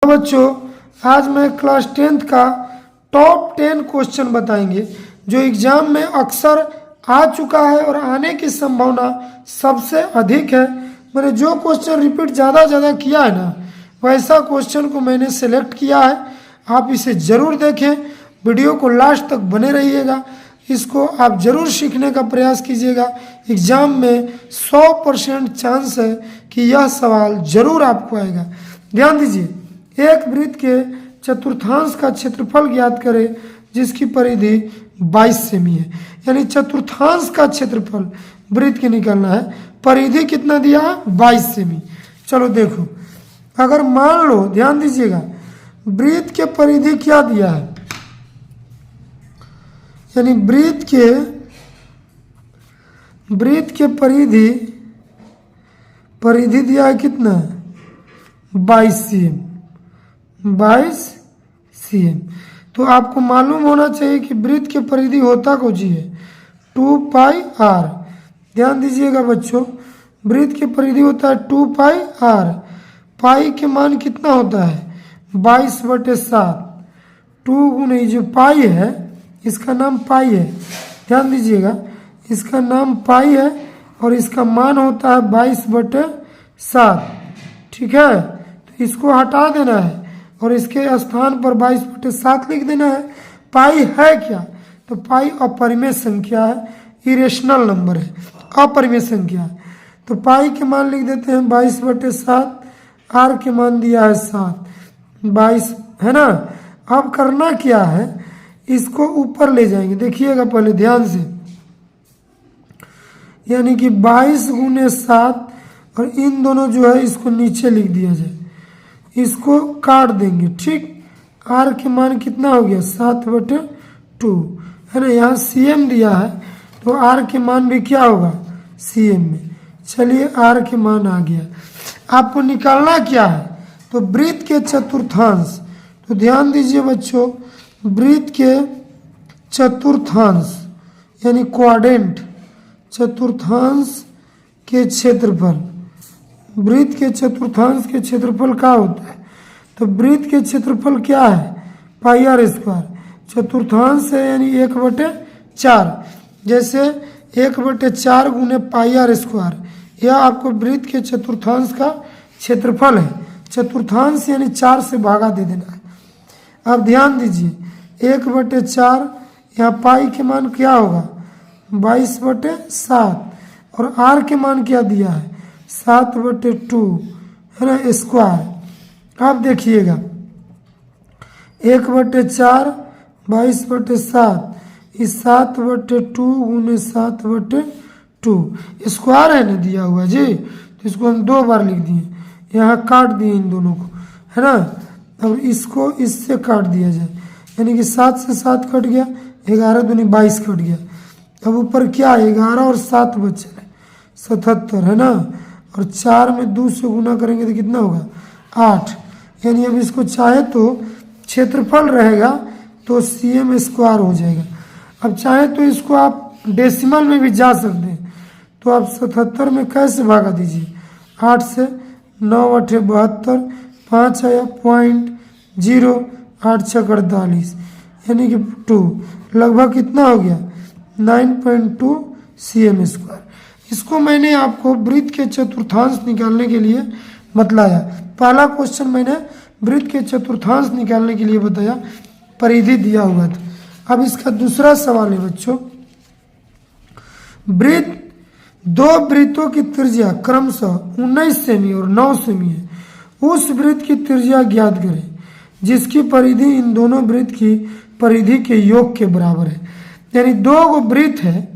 बच्चों, आज मैं क्लास 10th का टॉप 10 क्वेश्चन बताएंगे जो एग्जाम में अक्सर आ चुका है और आने की संभावना सबसे अधिक है। मैंने जो क्वेश्चन रिपीट ज़्यादा किया है ना, वैसा क्वेश्चन को मैंने सेलेक्ट किया है। आप इसे ज़रूर देखें, वीडियो को लास्ट तक बने रहिएगा। इसको आप ज़रूर सीखने का प्रयास कीजिएगा। एग्ज़ाम में 100% चांस है कि यह सवाल ज़रूर आपको आएगा। ध्यान दीजिए, एक वृत्त के चतुर्थांश का क्षेत्रफल ज्ञात करें जिसकी परिधि 22 सेमी है। यानी चतुर्थांश का क्षेत्रफल वृत्त के निकालना है। परिधि कितना दिया है? 22 सेमी। चलो देखो, अगर मान लो, ध्यान दीजिएगा, वृत्त के परिधि क्या दिया है, यानी वृत्त के परिधि दिया है कितना? 22 cm। 22 cm। तो आपको मालूम होना चाहिए कि वृत्त के परिधि होता कुछ ही है 2 पाई r। ध्यान दीजिएगा बच्चों, वृत्त के परिधि होता है 2 पाई r। पाई के मान कितना होता है? 22/7। 2 गुने जो पाई है, इसका नाम पाई है। ध्यान दीजिएगा, इसका नाम पाई है और इसका मान होता है 22/7। ठीक है, तो इसको हटा देना है और इसके स्थान पर 22/7 लिख देना है। पाई है क्या? तो पाई अपरिमेय संख्या है, इरेशनल नंबर है, अपरिमेय संख्या है। तो पाई के मान लिख देते हैं 22/7। आर के मान दिया है 7, 22 है ना। अब करना क्या है, इसको ऊपर ले जाएंगे। देखिएगा पहले ध्यान से, यानी कि 22 गुने 7 और इन दोनों जो है इसको नीचे लिख दिया जाए, इसको काट देंगे। ठीक, आर के मान कितना हो गया? 7/2 है ना। यहाँ cm दिया है तो आर के मान भी क्या होगा? cm में। चलिए, आर के मान आ गया। आपको निकालना क्या है? तो वृत्त के चतुर्थांश। तो ध्यान दीजिए बच्चों, वृत्त के चतुर्थांश यानी क्वाड्रेंट, चतुर्थांश के क्षेत्रफल। वृत्त के चतुर्थांश के क्षेत्रफल क्या होता है? तो वृत्त के क्षेत्रफल क्या है? पाई r स्क्वायर। चतुर्थांश है यानी 1/4। जैसे 1/4 गुने पाई r स्क्वायर, यह आपको वृत्त के चतुर्थांश का क्षेत्रफल है। चतुर्थांश यानी 4 से भागा दे देना है। अब ध्यान दीजिए, 1/4, यहाँ पाई के मान क्या होगा? 22/7 और आर के मान क्या दिया है? 7/2 है ना, स्क्वायर। अब देखिएगा, 1/4 22/7, इस 7/2 गुने 7/2 स्क्वायर है ना दिया हुआ जी। तो इसको हम 2 बार लिख दिए, यहाँ काट दिए इन दोनों को, है ना। अब इसको इससे काट दिया जाए, यानी कि 7 से 7 कट गया, 11 दूनी 22 कट गया। अब ऊपर क्या है? 11 और 7 बचे, 77 है ना। और 4 में 2 से गुना करेंगे तो कितना होगा? 8। यानी अब इसको चाहे तो क्षेत्रफल रहेगा तो cm स्क्वायर हो जाएगा। अब चाहे तो इसको आप डेसिमल में भी जा सकते हैं। तो आप 77 में कैसे भागा दीजिए? 8 से 9/8 72, 5 आया 0.08 यानी कि 2, लगभग कितना हो गया? 9.2 cm स्क्वायर। इसको मैंने आपको वृत्त के चतुर्थांश निकालने के लिए बतलाया। पहला क्वेश्चन मैंने वृत्त के चतुर्थांश निकालने के लिए बताया, परिधि दिया हुआ था। अब इसका दूसरा सवाल है बच्चों, वृत्त, 2 वृत्तों की त्रिज्या क्रमशः 19 सेमी और 9 सेमी है। उस वृत्त की त्रिज्या ज्ञात करें जिसकी परिधि इन दोनों वृत्त की परिधि के योग के बराबर है। यानी 2 गो वृत्त है,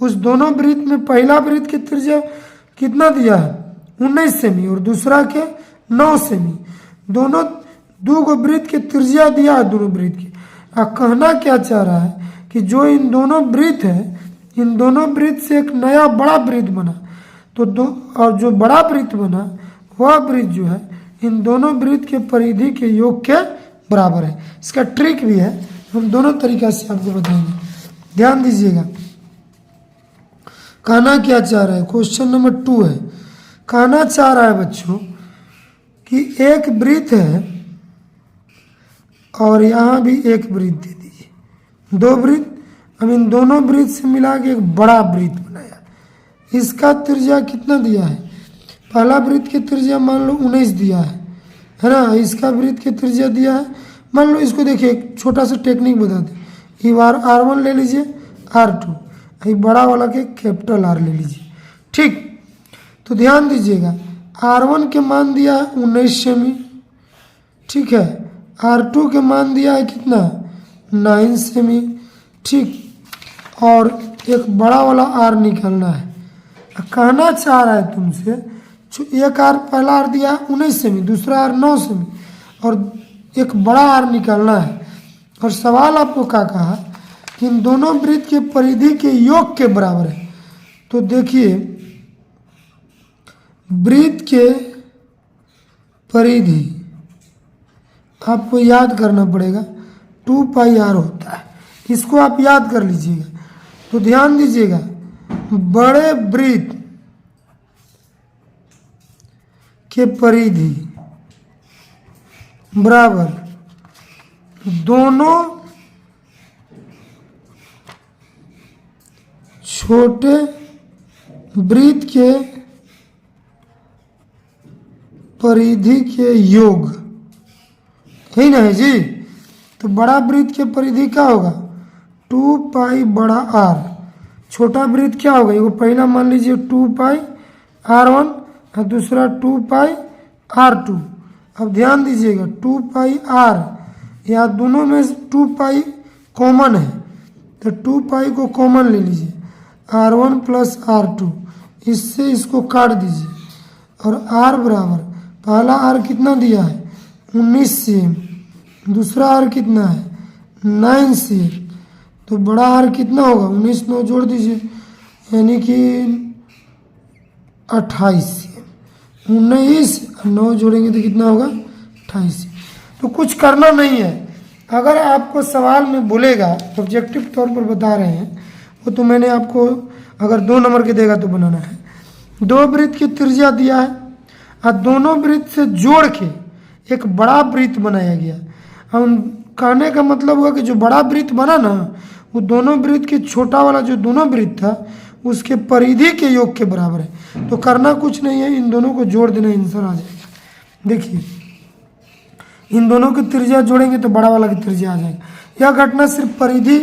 उस दोनों वृत्त में पहला वृत्त की त्रिज्या कितना दिया है? 19 सेमी और दूसरा के 9 सेमी। दोनों 2 गो वृत्त की त्रिज्या दिया है दोनों वृत्त की। अब कहना क्या चाह रहा है कि जो इन दोनों वृत्त है, इन दोनों वृत्त से एक नया बड़ा वृत्त बना, तो और जो बड़ा वृत्त बना वह वृत्त जो है इन दोनों वृत्त के परिधि के योग के बराबर है। इसका ट्रिक भी है, हम दोनों तरीका से आपको बताएंगे। ध्यान दीजिएगा, कहना क्या चाह रहा है? क्वेश्चन नंबर 2 है। कहना चाह रहा है बच्चों कि एक वृत्त है और यहाँ भी एक वृत्त दे दीजिए। 2 वृत्त, हम इन दोनों वृत्त से मिला के एक बड़ा वृत्त बनाया। इसका त्रिज्या कितना दिया है? पहला वृत्त की त्रिज्या मान लो 19 दिया है ना। इसका वृत्त की त्रिज्या दिया है, मान लो इसको देखिए एक छोटा सा टेक्निक बता दें। ये बार R1 ले लीजिए, R2, ये बड़ा वाला के कैपिटल R ले लीजिए। ठीक, तो ध्यान दीजिएगा R1 के मान दिया है 19 सेमी, ठीक है। R2 के मान दिया है कितना? 9 सेमी, ठीक। और एक बड़ा वाला R निकालना है। कहना चाह रहा है तुमसे, एक R पहला R दिया 19 सेमी, दूसरा R 9 सेमी और एक बड़ा R निकालना है। और सवाल आपको क्या कहा कि इन दोनों वृत्त के परिधि के योग के बराबर है। तो देखिए वृत्त के परिधि आपको याद करना पड़ेगा, 2 पाई R होता है। इसको आप याद कर लीजिएगा। तो ध्यान दीजिएगा, बड़े वृत्त के परिधि बराबर दोनों छोटे वृत्त के परिधि के योग, यही ना है जी। तो बड़ा वृत्त के परिधि क्या होगा? 2 पाई बड़ा R। छोटा वृत्त क्या होगा? ये पहला मान लीजिए 2 पाई R1 और दूसरा 2 पाई R2। अब ध्यान दीजिएगा 2 पाई R, यहाँ दोनों में 2 पाई कॉमन है, तो 2 पाई को कॉमन ले लीजिए, R1 प्लस R2, इससे इसको काट दीजिए। और R बराबर पहला R कितना दिया है? 19 cm, दूसरा R कितना है? 9 cm। तो बड़ा R कितना होगा? 19 9 जोड़ दीजिए, यानी कि 28 cm। 19 9 जोड़ेंगे तो कितना होगा? 28 cm। तो कुछ करना नहीं है। अगर आपको सवाल में बोलेगा, ऑब्जेक्टिव तौर पर बता रहे हैं, वो तो मैंने आपको अगर 2 नंबर के देगा तो बनाना है। 2 वृत्त की त्रिज्या दिया है और दोनों वृत्त से जोड़ के एक बड़ा वृत्त बनाया गया। हम कहने का मतलब हुआ कि जो बड़ा वृत्त बना ना, वो दोनों वृत्त के छोटा वाला जो दोनों वृत्त था उसके परिधि के योग के बराबर है। तो करना कुछ नहीं है, इन दोनों को जोड़ देना, आंसर आ जाएगा। देखिए इन दोनों की त्रिज्या जोड़ेंगे तो बड़ा वाला की त्रिज्या आ जाएगा। यह घटना सिर्फ परिधि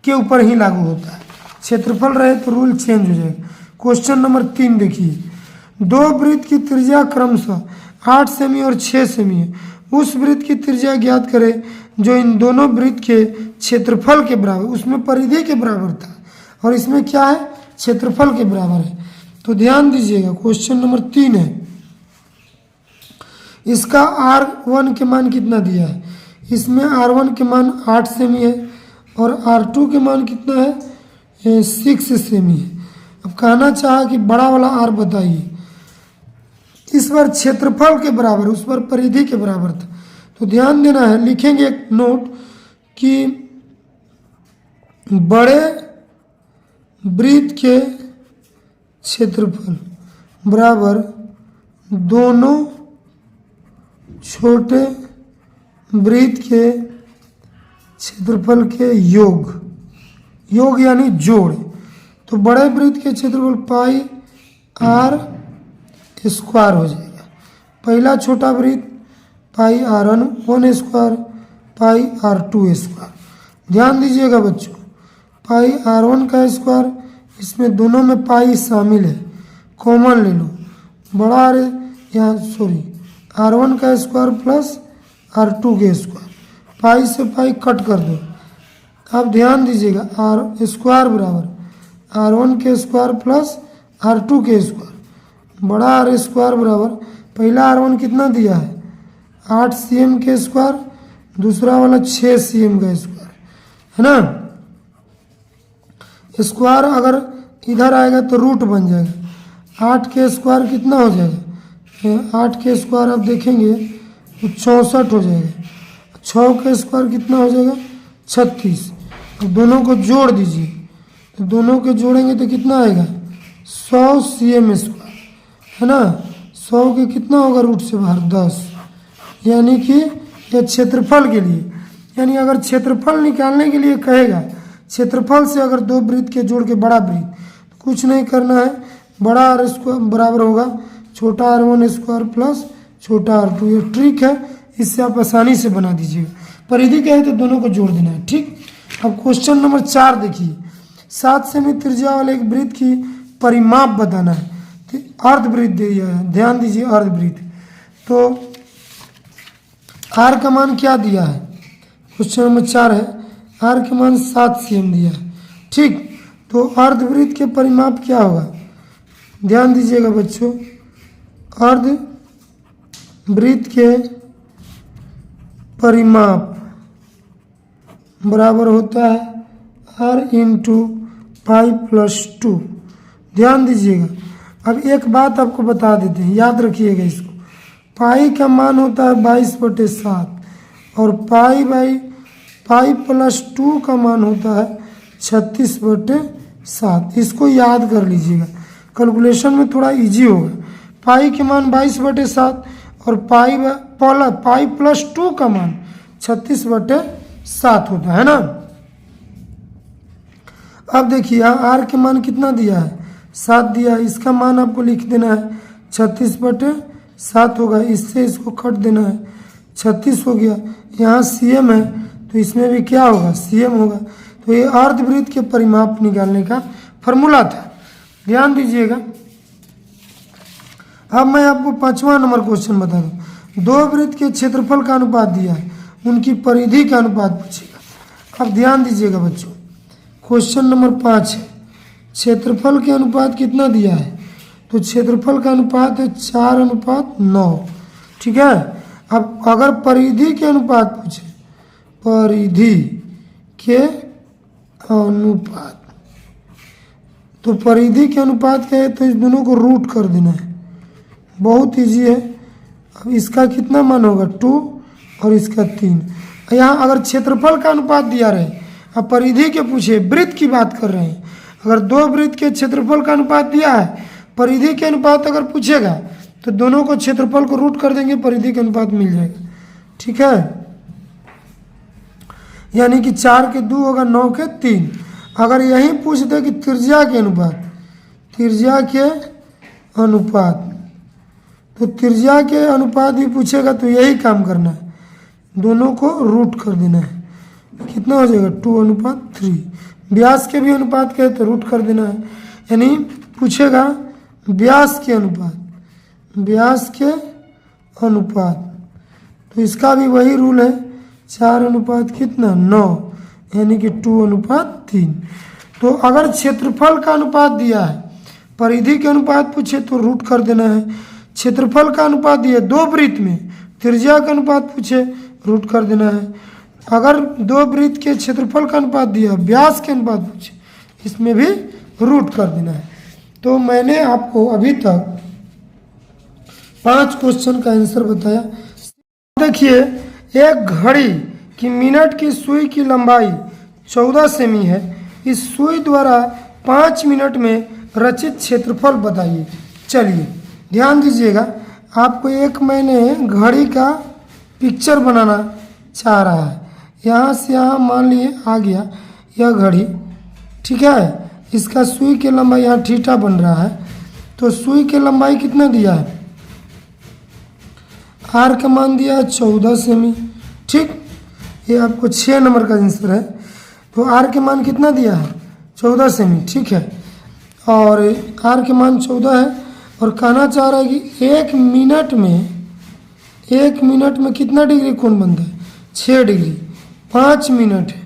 के ऊपर ही लागू होता है, क्षेत्रफल रहे तो रूल चेंज हो जाएगा। क्वेश्चन नंबर 3 देखिए, 2 वृत्त की त्रिज्या क्रमशः 8 सेमी और 6 सेमी है। उस वृत्त की त्रिज्या ज्ञात करें जो इन दोनों वृत्त के क्षेत्रफल के बराबर, उसमें परिधि के बराबर था और इसमें क्या है? क्षेत्रफल के बराबर है। तो ध्यान दीजिएगा क्वेश्चन नंबर 3 है, इसका R1 के मान कितना दिया है? इसमें R1 के मान 8 सेमी है और R2 के मान कितना है? 6 सेमी है। अब कहना चाहा कि बड़ा वाला R बताइए। इस बार क्षेत्रफल के बराबर, उस बार परिधि के बराबर था। तो ध्यान देना है, लिखेंगे एक नोट कि बड़े वृत्त के क्षेत्रफल बराबर दोनों छोटे वृत्त के क्षेत्रफल के योग, योग यानी जोड़। तो बड़े वृत्त के क्षेत्रफल पाई R स्क्वायर हो जाएगा। पहला छोटा वृत्त पाई R1 square pi R2 square. ध्यान दीजिएगा बच्चों, पाई R1 का स्क्वायर, इसमें दोनों में पाई शामिल है, कॉमन ले लो। बड़ा यहाँ सॉरी R1 का स्क्वायर प्लस R2 के स्क्वायर, पाई से पाई कट कर दो। अब ध्यान दीजिएगा R स्क्वायर बराबर R1 के स्क्वायर प्लस R2 के स्क्वायर, बड़ा R स्क्वायर बराबर पहला R1 कितना दिया है? 8 cm के स्क्वायर, दूसरा वाला 6 cm का स्क्वायर, है ना। स्क्वायर अगर इधर आएगा तो रूट बन जाएगा। 8 के स्क्वायर कितना हो जाएगा? 8 के स्क्वायर आप देखेंगे तो 64 हो जाएगा। 6 के स्क्वायर कितना हो जाएगा? 36। अब दोनों को जोड़ दीजिए, तो दोनों के जोड़ेंगे तो कितना आएगा? 100 cm स्क्वायर, है ना। 100 के कितना होगा रूट से बाहर? 10, यानी कि या क्षेत्रफल के लिए, यानी अगर क्षेत्रफल निकालने के लिए कहेगा, क्षेत्रफल से अगर दो वृत्त के जोड़ के बड़ा वृत्त, तो कुछ नहीं करना है, बड़ा आर स्क्वायर बराबर होगा छोटा r1 स्क्वायर प्लस छोटा r2। ये ट्रिक है, इससे आप आसानी से बना दीजिएगा। परिधि क्या है तो दोनों को जोड़ देना है। ठीक, अब क्वेश्चन नंबर 4 देखिए, 7 सेमी त्रिज्या वाले एक वृत्त की परिमाप बताना है। तो अर्धवृत्त दिया है, ध्यान दीजिए अर्धवृत्त। तो r का मान क्या दिया है, क्वेश्चन नंबर 4 है, r का मान 7 cm दिया है। ठीक, तो अर्धवृत्त के परिमाप क्या होगा, ध्यान दीजिएगा बच्चों, अर्धवृत्त के परिमाप बराबर होता है r इंटू पाई प्लस 2। ध्यान दीजिएगा। अब एक बात आपको बता देते हैं, याद रखिएगा इसको, पाई का मान होता है 22/7 और पाई प्लस 2 का मान होता है 36/7। इसको याद कर लीजिएगा, कैलकुलेशन में थोड़ा इजी होगा। पाई के मान 22/7 और पाई प्लस 2 का मान 36/7 होता है ना। अब देखिए यहाँ r के मान कितना दिया है, 7 दिया है, इसका मान आपको लिख देना है 36/7 होगा, इससे इसको कट देना है, 36 हो गया। यहाँ cm है तो इसमें भी क्या होगा, cm होगा। तो ये अर्धवृत्त के परिमाप निकालने का फॉर्मूला था, ध्यान दीजिएगा। अब मैं आपको 5वां नंबर क्वेश्चन बता दूं, दो वृत्त के क्षेत्रफल का अनुपात दिया है, उनकी परिधि का अनुपात पूछेगा। अब ध्यान दीजिएगा बच्चों, क्वेश्चन नंबर 5 है, क्षेत्रफल के अनुपात कितना दिया है, तो क्षेत्रफल का अनुपात है 4:9। ठीक है, अब अगर परिधि के अनुपात पूछे, परिधि के अनुपात, तो परिधि के अनुपात क्या है, तो इस दोनों को रूट कर देना है, बहुत इजी है। अब इसका कितना मान होगा 2 और इसका 3। यहाँ अगर क्षेत्रफल का अनुपात दिया रहे, अब परिधि के पूछे, वृत्त की बात कर रहे हैं, अगर दो वृत्त के क्षेत्रफल का अनुपात दिया है, परिधि के अनुपात अगर पूछेगा तो दोनों को क्षेत्रफल को रूट कर देंगे, परिधि के अनुपात मिल जाएगा। ठीक है, यानी कि 4 के 2 होगा, 9 के 3। अगर यही पूछ दे कि त्रिज्या के अनुपात, त्रिज्या के अनुपात, तो त्रिज्या के अनुपात भी पूछेगा तो यही काम करना है, दोनों को रूट कर देना है। कितना हो जाएगा 2:3। व्यास के भी अनुपात कहे तो रूट कर देना है, यानी पूछेगा व्यास के अनुपात, व्यास के अनुपात, तो इसका भी वही रूल है, 4:9, यानी कि 2:3। तो अगर क्षेत्रफल का अनुपात दिया है, परिधि के अनुपात पूछे तो रूट कर देना है, क्षेत्रफल का अनुपात दिया दो वृत्त में, त्रिज्या का अनुपात पूछे रूट कर देना है। अगर दो वृत्त के क्षेत्रफल का अनुपात दिया, व्यास के अनुपात पूछे, इसमें भी रूट कर देना है। तो मैंने आपको अभी तक 5 क्वेश्चन का आंसर बताया। देखिए, एक घड़ी की मिनट की सुई की लंबाई 14 सेमी है, इस सुई द्वारा 5 मिनट में रचित क्षेत्रफल बताइए। चलिए ध्यान दीजिएगा, आपको एक मैंने घड़ी का पिक्चर बनाना चाह रहा है, यहाँ से यहाँ मान लिए आ गया यह घड़ी। ठीक है, इसका सुई की लंबाई यहाँ थीटा बन रहा है, तो सुई की लंबाई कितना दिया है, आर का मान दिया है 14 सेमी। ठीक, ये आपको 6 नंबर का आंसर है। तो आर के मान कितना दिया है 14 सेमी। ठीक है, और आर के मान 14 है, और कहना चाह रहा है कि 1 मिनट में कितना डिग्री कोण बनता है, 6 डिग्री। 5 मिनट है,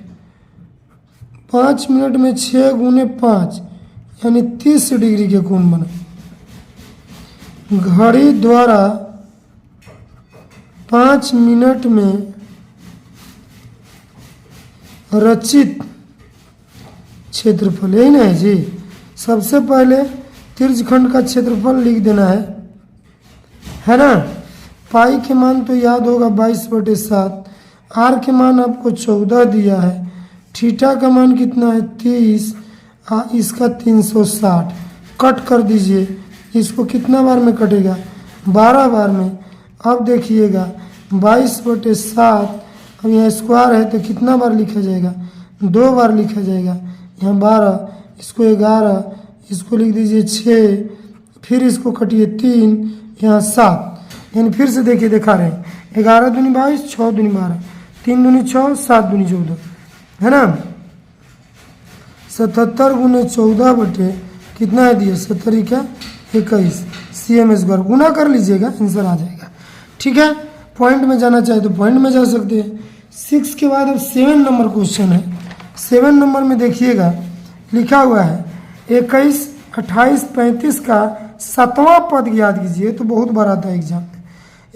5 मिनट में 6 गुने 5 यानी 30 डिग्री के कोण बना। घड़ी द्वारा 5 मिनट में रचित क्षेत्रफल, यही ना है जी। सबसे पहले त्रिज्यखंड का क्षेत्रफल लिख देना है ना। पाई के मान तो याद होगा 22/7, आर के मान आपको 14 दिया है, थीटा का मान कितना है 30, इसका 360। कट कर दीजिए, इसको कितना बार में कटेगा 12 बार में। अब देखिएगा 22/7। अब यहाँ स्क्वायर है तो कितना बार लिखा जाएगा, 2 बार लिखा जाएगा। यहाँ 12, इसको 11, इसको लिख दीजिए 6, फिर इसको कटिए 3, यहाँ 7। यानी फिर से देखिए दिखा रहे हैं 11 दूनी 22, 6 दूनी 12, 3 दूनी 6, 7 दूनी 14, है ना। 77 × 14 बटे कितना है दिया, 70 क्या 21 cm²। गुना कर लीजिएगा, आंसर आ जाएगा। ठीक है, पॉइंट में जाना चाहे तो पॉइंट में जा सकते हैं। 6 के बाद अब 7 नंबर क्वेश्चन है। 7 नंबर में देखिएगा लिखा हुआ है 21, 28, 35 का 7वां पद ज्ञात कीजिए। तो बहुत बार आता है एग्जाम में।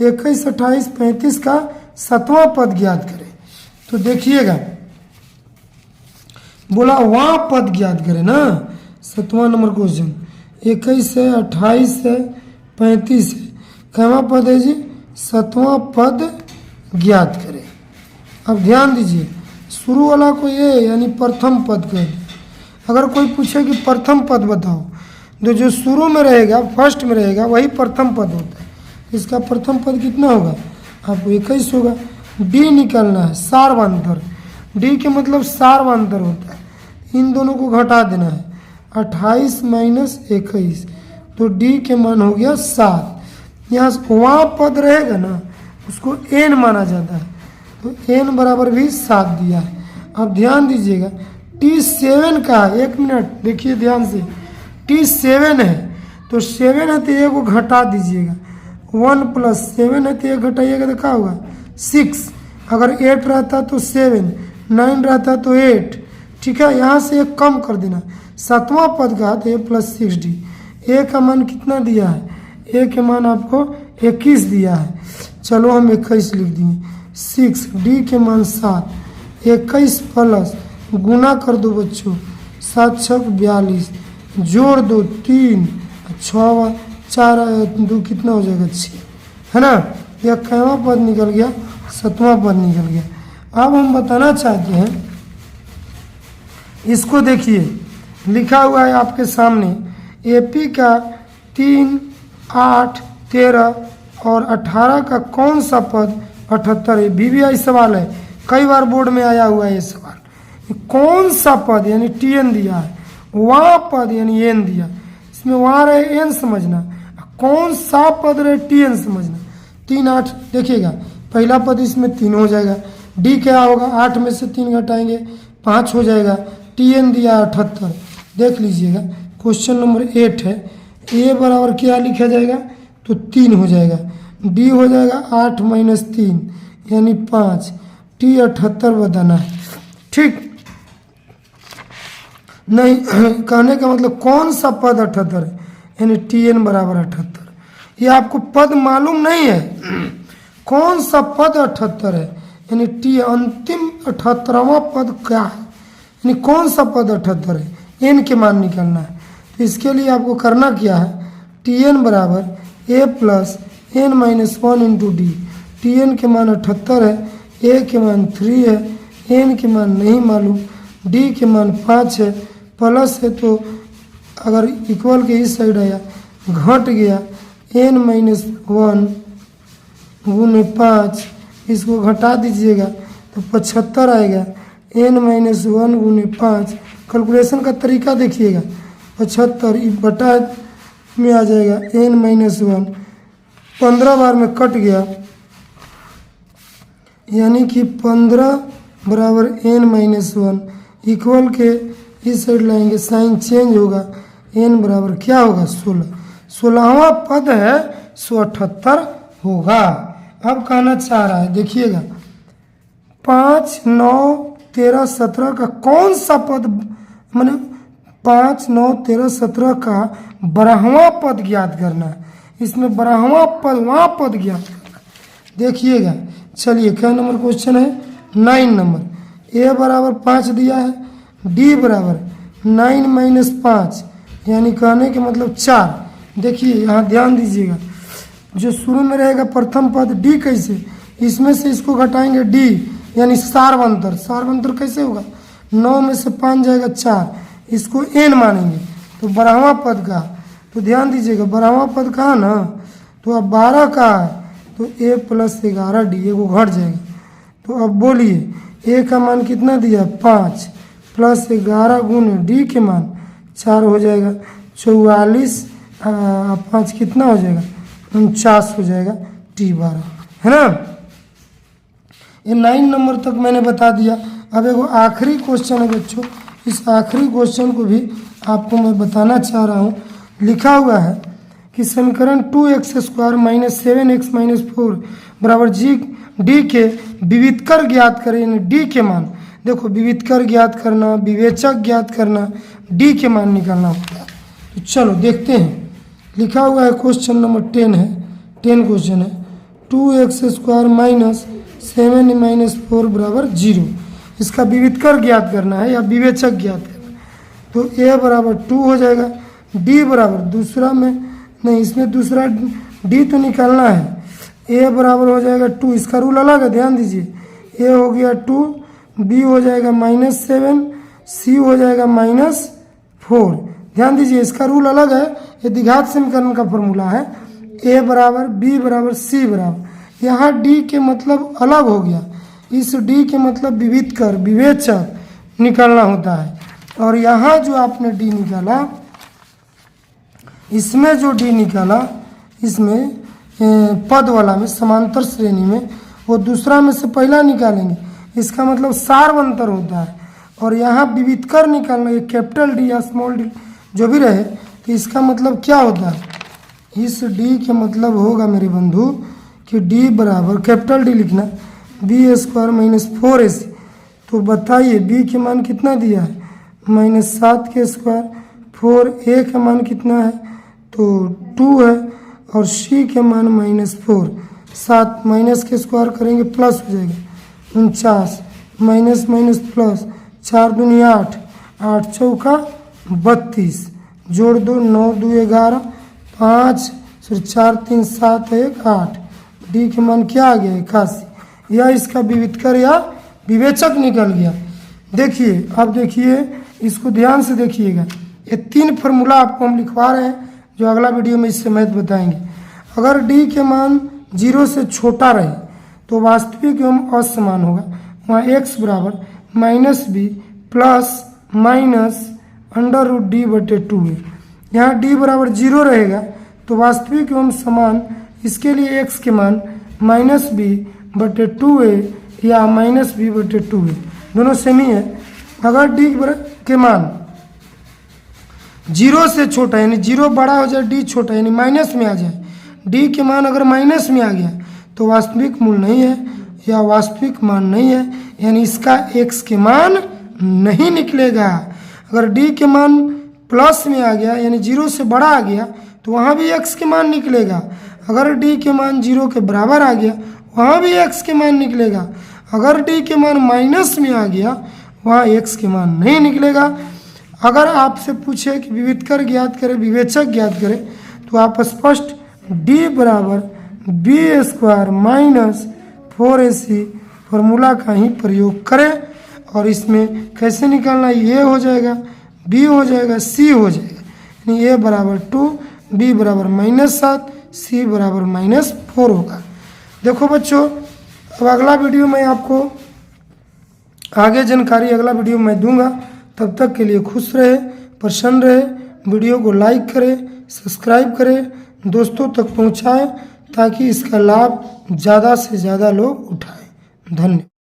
21, 28, 35 का 7वां पद ज्ञात करें। तो देखिएगा बोला वहाँ पद ज्ञात करें ना। 7वां नंबर क्वेश्चन 21 है, 28 है, 35 है। कहवा पद है जी, 7वां पद ज्ञात करें। अब ध्यान दीजिए, शुरू वाला को ये यानी प्रथम पद कह दे। अगर कोई पूछे कि प्रथम पद बताओ, तो जो शुरू में रहेगा, फर्स्ट में रहेगा, वही प्रथम पद होता है। इसका प्रथम पद कितना होगा, आपको 21 होगा। डी निकालना है, सार्वंतर। डी के मतलब सार्वंतर होता है, इन दोनों को घटा देना है। 28 - 21, तो डी के मान हो गया 7। यहाँ वहाँ पद रहेगा ना, उसको एन माना जाता है, तो एन बराबर भी 7 दिया है। अब ध्यान दीजिएगा T7 का, 1 मिनट देखिए ध्यान से। T7 है तो 7 है तो एक को घटा दीजिएगा। 1 + 7 है तो एक घटाइएगा तो क्या होगा 6। अगर 8 रहता तो 7, 9 रहता तो 8। ठीक है, यहाँ से एक कम कर देना। 7वां पद का तो a + 6d। ए का मान कितना दिया है, ए के मान आपको 21 दिया है। चलो हम 21 लिख दिए। 6, डी के मान 7, 21 प्लस गुना कर दो बच्चों, 7 × 6 = 42, जोड़ दो 3, 6 4 2 कितना हो जाएगा 6, है ना। यह कहवा पद निकल गया, 7वां पद निकल गया। अब हम बताना चाहते हैं, इसको देखिए लिखा हुआ है आपके सामने एपी का 3, 8, 13 और 18 का कौन सा पद 78 है। BBI सवाल है, कई बार बोर्ड में आया हुआ है ये सवाल। कौन सा पद यानी TN दिया है, वहाँ पद यानी एन दिया, इसमें वहाँ रहे एन समझना, कौन सा पद रहे TN समझना। 3, 8 देखिएगा, पहला पद इसमें 3 हो जाएगा। डी क्या होगा, 8 में से 3 घटाएंगे 5 हो जाएगा। TN दिया 78, देख लीजिएगा क्वेश्चन नंबर 8 है। ए बराबर क्या लिखा जाएगा, तो 3 हो जाएगा। डी हो जाएगा 8 - 3 यानी 5। T 78 बताना है। ठीक नहीं, कहने का मतलब कौन सा पद 78 है, यानी TN बराबर 78। ये आपको पद मालूम नहीं है, कौन सा पद 78 है, यानी टी अंतिम 78वां पद क्या है, यानी कौन सा पद 78 है, एन के मान निकालना है। तो इसके लिए आपको करना क्या है, TN बराबर a + n - 1 × d। TN के मान 78 है, a के मान 3 है, n के मान नहीं मालूम, d के मान 5 है, प्लस है तो अगर इक्वल के इस साइड आया घट गया n - 1 × 5, इसको घटा दीजिएगा तो 75 आएगा। n - 1 × 5, कैलकुलेशन का तरीका देखिएगा, 75 बटा में आ जाएगा n - 1, 15 बार में कट गया, यानी कि 15 बराबर n - 1 इक्वल के इस साइड लाएंगे, साइन चेंज होगा, n बराबर क्या होगा 16। 16वां पद है 178 होगा। अब कहना चाह रहा है देखिएगा 5, 9, 13, 17 का कौन सा पद, माने 5, 9, 13, 17 का 12वां पद ज्ञात करना है। इसमें 12वां पद, वहाँ पद ज्ञात करना है। देखिएगा, चलिए क्या नंबर क्वेश्चन है, 9 नंबर। ए बराबर 5 दिया है, डी बराबर 9 - 5 यानी कहने के मतलब 4। देखिए यहाँ ध्यान दीजिएगा, जो शुरू में रहेगा प्रथम पद डी, कैसे इसमें से इसको घटाएंगे डी यानी सार्वंतर। सार्वंतर कैसे होगा, 9 में से 5 जाएगा 4, इसको एन मानेंगे तो 12वां पद का। तो ध्यान दीजिएगा 12वां पद का ना, तो अब 12 का है तो a प्लस 11d ये वो घट जाएगा। तो अब बोलिए a का मान कितना दिया 5 प्लस 11 गुने d के मान 4 हो जाएगा 44 5 कितना हो जाएगा 49 हो जाएगा t12 है ना। ये 9 नंबर तक मैंने बता दिया। अब एगो आखिरी क्वेश्चन है बच्चों, इस आखिरी क्वेश्चन को भी आपको मैं बताना चाह रहा हूँ। लिखा हुआ है कि समीकरण 2x² माइनस 7x माइनस 4 बराबर डी के विविधकर ज्ञात करें, यानी डी के मान। देखो विविधकर ज्ञात करना, विवेचक ज्ञात करना, डी के मान निकालना होता है। तो चलो देखते हैं। लिखा हुआ है क्वेश्चन नंबर 10 है, 10 क्वेश्चन है 2x² माइनस 7 माइनस 4 बराबर 0। इसका विविधकर ज्ञात करना है या विवेचक ज्ञात करना। तो a बराबर 2 हो जाएगा, d बराबर दूसरा में नहीं, इसमें दूसरा d तो निकालना है। a बराबर हो जाएगा 2, इसका रूल अलग है, ध्यान दीजिए। a हो गया 2, b हो जाएगा -7, c हो जाएगा -4। ध्यान दीजिए इसका रूल अलग है, ये द्विघात समीकरण का फॉर्मूला है। a बराबर b बराबर c बराबर, यहाँ d के मतलब अलग हो गया, इस d के मतलब विविधकर विवेचक निकालना होता है। और यहाँ जो आपने d निकाला, इसमें जो d निकाला, इसमें पद वाला में समांतर श्रेणी में, वो दूसरा में से पहला निकालेंगे, इसका मतलब सार्वंतर होता है। और यहाँ विविधकर निकालना, ये कैपिटल D या स्मॉल d जो भी रहे, तो इसका मतलब क्या होता है, इस d के मतलब होगा मेरे बंधु कि d बराबर कैपिटल D लिखना b² माइनस 4ac। तो बताइए b के मान कितना दिया है -7 के स्क्वायर, 4a का मान कितना है तो 2 है, और c के मान -4। 7 माइनस के स्क्वायर करेंगे प्लस हो जाएगा 49, माइनस माइनस प्लस, 4 दूनी 8, 8 चौका 32, जोड़ दो 9 2 11, 5 फिर 4 3 7 1 8। डी के मान क्या आ गया 81, या इसका विविधकर या विवेचक निकल गया। देखिए अब देखिए, इसको ध्यान से देखिएगा। ये 3 फार्मूला आपको हम लिखवा रहे हैं, जो अगला वीडियो में इससे महत्व बताएंगे। अगर डी के मान 0 से छोटा रहे तो वास्तविक एवं असमान होगा। वहाँ x बराबर -b प्लस माइनस √d/2 है। यहाँ d बराबर 0 रहेगा तो वास्तविक एवं समान, इसके लिए x के मान -b/2 है या -b/2 है, दोनों सेम ही है। अगर d के मान 0 से छोटा, यानी 0 बड़ा हो जाए, d छोटा यानी माइनस में आ जाए, d के मान अगर माइनस में आ गया तो वास्तविक मूल नहीं है या वास्तविक मान नहीं है, यानी इसका x के मान नहीं निकलेगा। अगर d के मान प्लस में आ गया, यानी 0 से बड़ा आ गया, तो वहाँ भी x के मान निकलेगा। अगर d के मान 0 के बराबर आ गया, वहाँ भी x के मान निकलेगा। अगर d के मान माइनस में आ गया, वहाँ x के मान नहीं निकलेगा। अगर आपसे पूछे कि विविधकर ज्ञात करें, विवेचक ज्ञात करें, तो आप स्पष्ट d बराबर b² माइनस 4ac फॉर्मूला का ही प्रयोग करें। और इसमें कैसे निकालना, ये हो जाएगा, b हो जाएगा, c हो जाएगा, यानी a बराबर 2, b बराबर -7, c बराबर -4 होगा। देखो बच्चों, अब अगला वीडियो में आपको आगे जानकारी अगला वीडियो में दूंगा। तब तक के लिए खुश रहे, प्रसन्न रहे। वीडियो को लाइक करें, सब्सक्राइब करें, दोस्तों तक पहुंचाएं, ताकि इसका लाभ ज़्यादा से ज़्यादा लोग उठाएं। धन्यवाद।